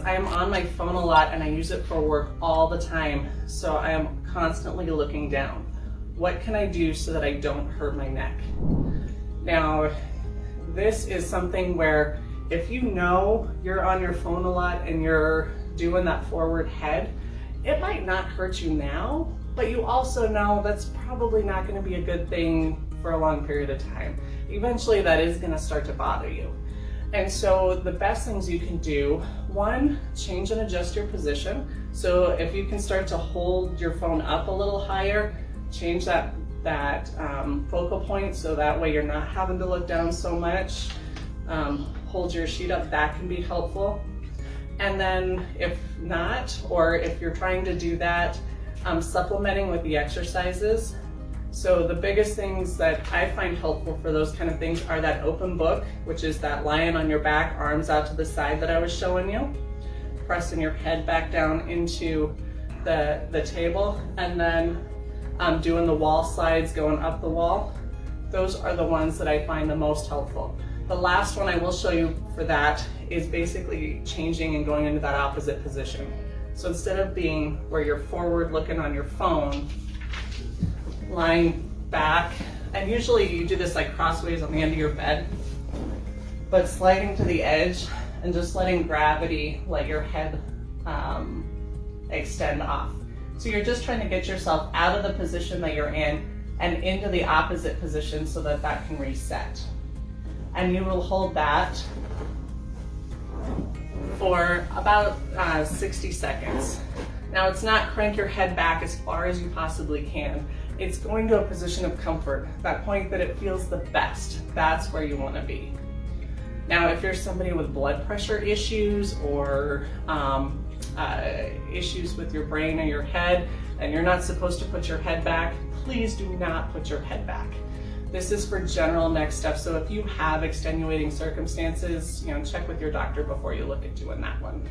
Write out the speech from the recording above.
I am on my phone a lot and I use it for work all the time, so I am constantly looking down. What can I do so that I don't hurt my neck? Now, this is something where if you know you're on your phone a lot and you're doing that forward head, it might not hurt you now, but you also know that's probably not going to be a good thing for a long period of time. Eventually that is going to start to bother you. And so the best things you can do, one, change and adjust your position. So if you can start to hold your phone up a little higher, change that focal point so that way you're not having to look down so much. Hold your sheet up, that can be helpful. And then if not, or if you're trying to do that, supplementing with the exercises. So the biggest things that I find helpful for those kind of things are that open book, which is that lying on your back, arms out to the side that I was showing you, pressing your head back down into the table, and then doing the wall slides, going up the wall. Those are the ones that I find the most helpful. The last one I will show you for that is basically changing and going into that opposite position. So instead of being where you're forward looking on your phone, lying back, and usually you do this like crossways on the end of your bed, but sliding to the edge and just letting gravity let your head extend off. So you're just trying to get yourself out of the position that you're in and into the opposite position so that that can reset. And you will hold that for about 60 seconds. Now it's not crank your head back as far as you possibly can. It's going to a position of comfort, that point that it feels the best. That's where you want to be. Now if you're somebody with blood pressure issues or issues with your brain or your head and you're not supposed to put your head back, please do not put your head back. This is for general neck stuff, so if you have extenuating circumstances, check with your doctor before you look at doing that one.